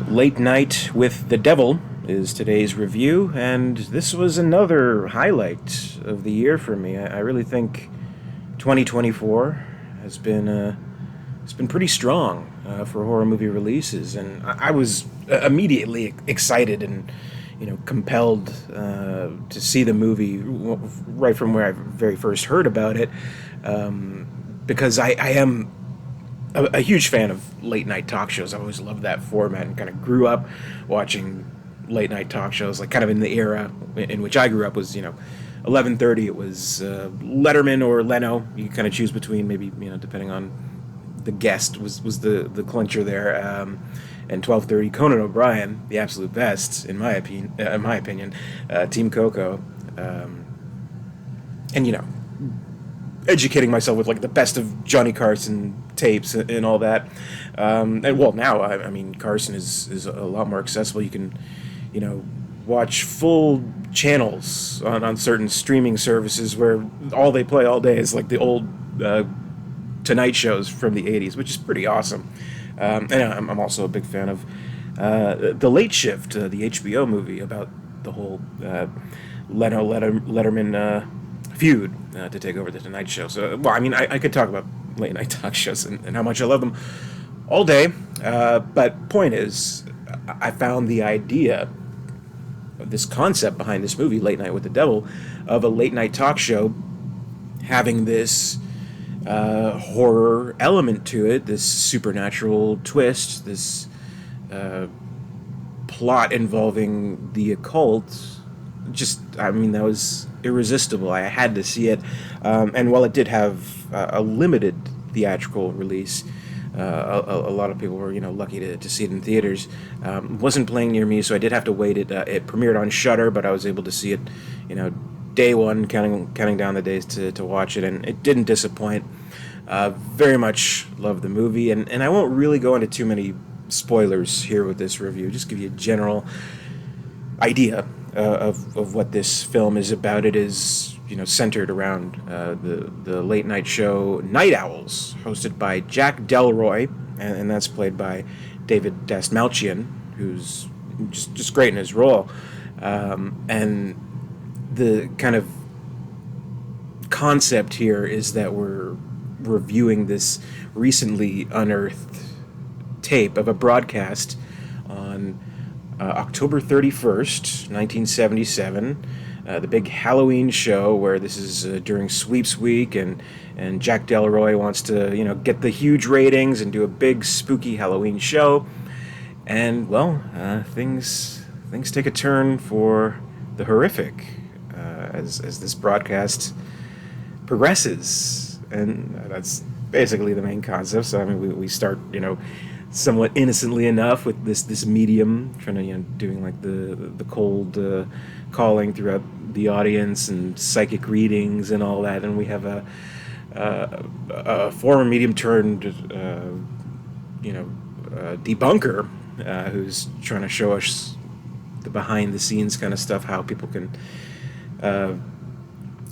Late Night with the Devil is today's review, and this was another highlight of the year for me. I really think 2024 has been it's been pretty strong for horror movie releases, and I was immediately excited and compelled to see the movie right from where I very first heard about it, because I am a huge fan of late night talk shows. I always loved that format and kind of grew up watching late night talk shows. Like kind of in the era in which I grew up was 11:30. It was Letterman or Leno. You kind of choose between, maybe depending on the guest was the clincher there. And 12:30 Conan O'Brien, the absolute best in my opinion. Team Coco, and educating myself with like the best of Johnny Carson tapes and all that. And well, now I mean Carson is a lot more accessible. You can, watch full channels on certain streaming services where all they play all day is like the old Tonight shows from the '80s, which is pretty awesome. And I'm also a big fan of The Late Shift, the HBO movie about the whole Letterman feud to take over the Tonight Show. So, well, I mean, I could talk about late night talk shows and how much I love them all day. But point is, I found the idea of this concept behind this movie, Late Night with the Devil, of a late night talk show having this horror element to it, this supernatural twist, this plot involving the occult. Just, I mean, that was irresistible. I had to see it. And while it did have a limited theatrical release, a lot of people were, lucky to see it in theaters. Wasn't playing near me, so I did have to wait. It premiered on Shudder, but I was able to see it, day one, counting down the days to watch it, and it didn't disappoint. Very much loved the movie, and I won't really go into too many spoilers here with this review. Just give you a general idea of what this film is about. It is centered around the late night show Night Owls, hosted by Jack Delroy, and that's played by David Dastmalchian, who's just great in his role. And the kind of concept here is that we're reviewing this recently unearthed tape of a broadcast on October 31st, 1977, the big Halloween show where this is during sweeps week, and Jack Delroy wants to get the huge ratings and do a big spooky Halloween show, and well, things take a turn for the horrific as this broadcast progresses, and that's basically the main concept. So I mean, we start somewhat innocently enough with this medium trying to doing like the cold calling throughout the audience and psychic readings and all that, and we have a former medium turned debunker who's trying to show us the behind the scenes kind of stuff, how people can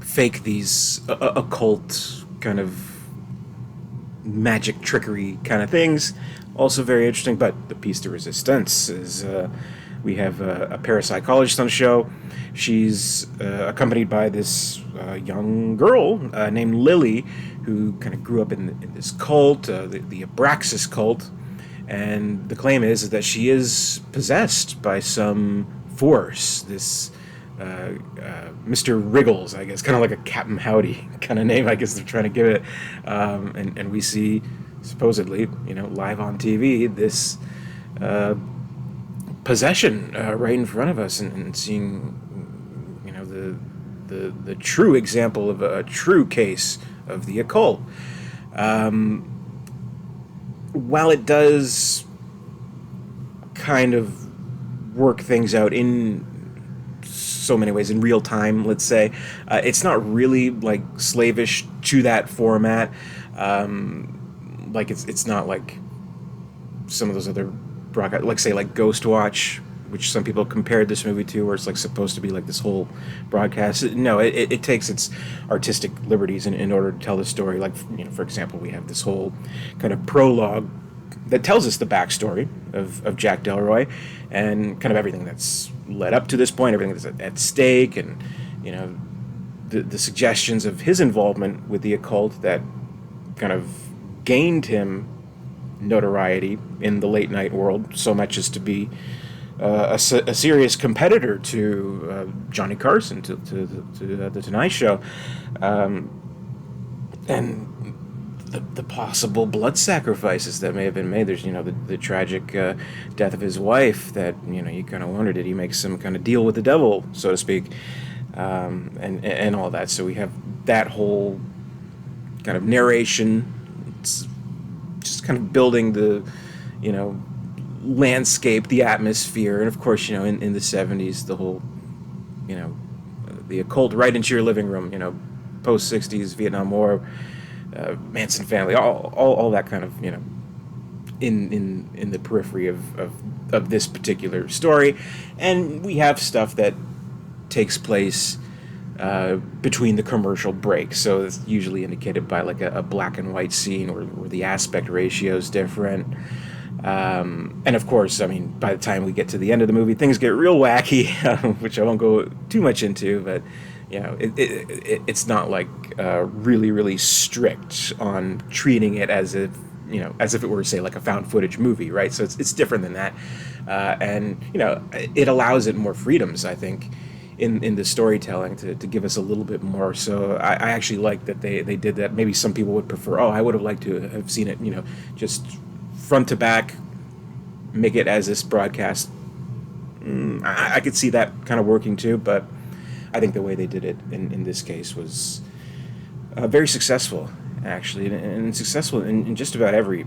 fake these occult kind of magic trickery kind of things. Also very interesting, but the piece de resistance is we have a parapsychologist on the show. She's accompanied by this young girl named Lily, who kind of grew up in this cult, the Abraxas cult, and the claim is that she is possessed by some force. This Mr. Wriggles, I guess, kind of like a Captain Howdy kind of name, I guess they're trying to give it. And we see, supposedly, live on TV, this possession right in front of us, and seeing, the true example of a true case of the occult. While it does kind of work things out in so many ways in real time, let's say, it's not really like slavish to that format. Like it's not like some of those other broadcast, like say like Ghostwatch, which some people compared this movie to, where it's like supposed to be like this whole broadcast. No, it takes its artistic liberties in order to tell the story. Like, for example, we have this whole kind of prologue that tells us the backstory of Jack Delroy and kind of everything that's led up to this point, everything that's at stake, and you know the suggestions of his involvement with the occult that kind of gained him notoriety in the late night world so much as to be a serious competitor to Johnny Carson, to the Tonight Show, and the possible blood sacrifices that may have been made. There's the tragic death of his wife that you kind of wonder, did he make some kind of deal with the devil, so to speak, and all that. So we have that whole kind of narration. It's just kind of building the landscape, the atmosphere, and of course in the 70s the whole the occult right into your living room, post 60s Vietnam War, Manson family, all that kind of in the periphery of this particular story. And we have stuff that takes place between the commercial breaks, so it's usually indicated by like a black and white scene where the aspect ratio is different. And of course, I mean, by the time we get to the end of the movie, things get real wacky, which I won't go too much into, but it's not like really, really strict on treating it as if it were, say, like a found footage movie, right? So it's different than that, and it allows it more freedoms, I think, in the storytelling to give us a little bit more. So I actually like that they did that. Maybe some people would prefer, I would have liked to have seen it, just front to back, make it as this broadcast. I could see that kind of working too, but I think the way they did it in this case was very successful, actually, and successful in just about every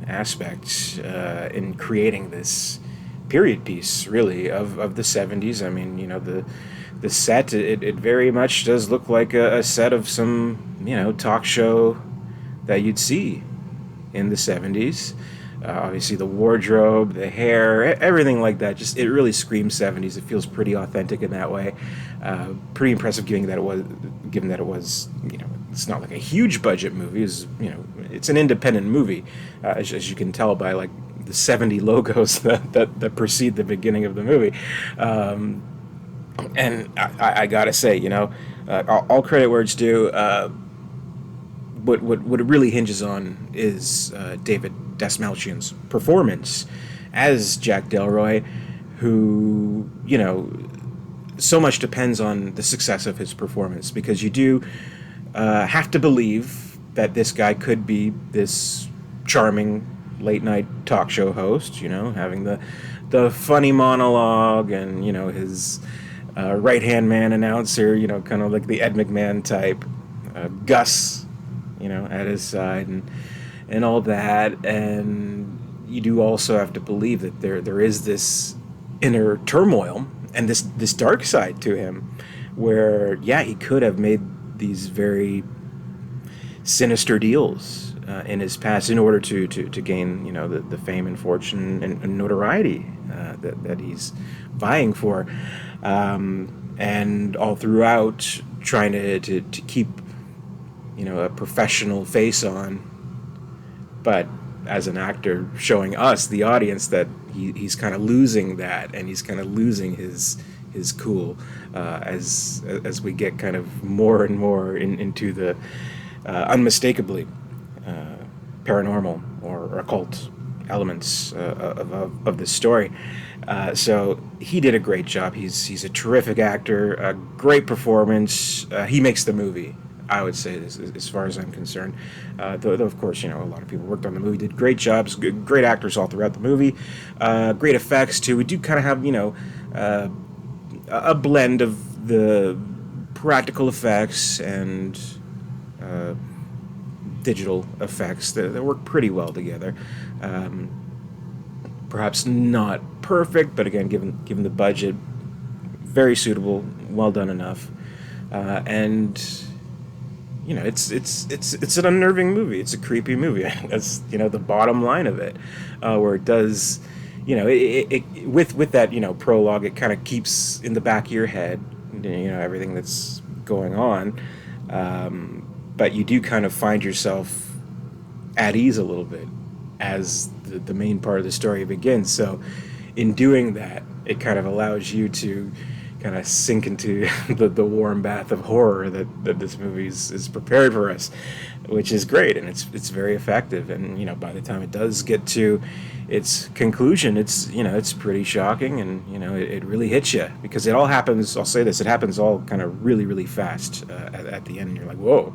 aspect in creating this period piece, really, of the 70s. I mean, the set, it very much does look like a set of some, talk show that you'd see in the 70s. Obviously the wardrobe, the hair, everything like that, just it really screams 70s. It feels pretty authentic in that way. Pretty impressive, given that it was it's not like a huge budget movie. It's an independent movie, as you can tell by like the 70 logos that precede the beginning of the movie. And I gotta say, all credit where it's due. What it really hinges on is David Dastmalchian's performance as Jack Delroy, who so much depends on the success of his performance, because you do have to believe that this guy could be this charming late night talk show host, having the funny monologue, and his right hand man announcer, kind of like the Ed McMahon type, Gus, at his side, and all that. And you do also have to believe that there is this inner turmoil and this dark side to him, where he could have made these very sinister deals in his past in order to gain the fame and fortune and notoriety that he's vying for, and all throughout trying to keep a professional face on, but as an actor showing us, the audience, that he's kind of losing that, and he's kind of losing his cool as we get kind of more and more into the unmistakably paranormal or occult elements of this story. So he did a great job. He's a terrific actor, a great performance. He makes the movie, I would say, as far as I'm concerned. Though of course, a lot of people worked on the movie, did great jobs, great actors all throughout the movie, great effects too. We do kind of have, a blend of the practical effects and digital effects that work pretty well together. Perhaps not perfect, but again, given the budget, very suitable, well done enough, and it's an unnerving movie. It's a creepy movie. That's the bottom line of it, where it does, with that prologue, it kind of keeps in the back of your head, everything that's going on, but you do kind of find yourself at ease a little bit as the main part of the story begins. So, in doing that, it kind of allows you to kind of sink into the warm bath of horror that this movie is prepared for us, which is great, and it's very effective. And by the time it does get to its conclusion, it's pretty shocking, and it really hits you because it all happens. I'll say this: it happens all kind of really really fast at the end, and you're like, whoa.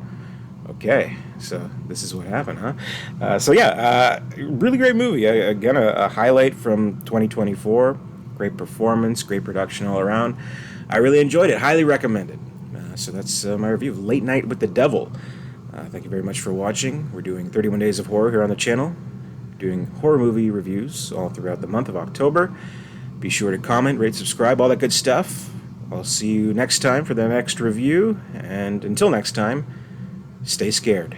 Okay, so this is what happened, huh? So yeah, really great movie. Again, a highlight from 2024. Great performance, great production all around. I really enjoyed it. Highly recommended. So that's my review of Late Night with the Devil. Thank you very much for watching. We're doing 31 Days of Horror here on the channel, doing horror movie reviews all throughout the month of October. Be sure to comment, rate, subscribe, all that good stuff. I'll see you next time for the next review, and until next time, stay scared.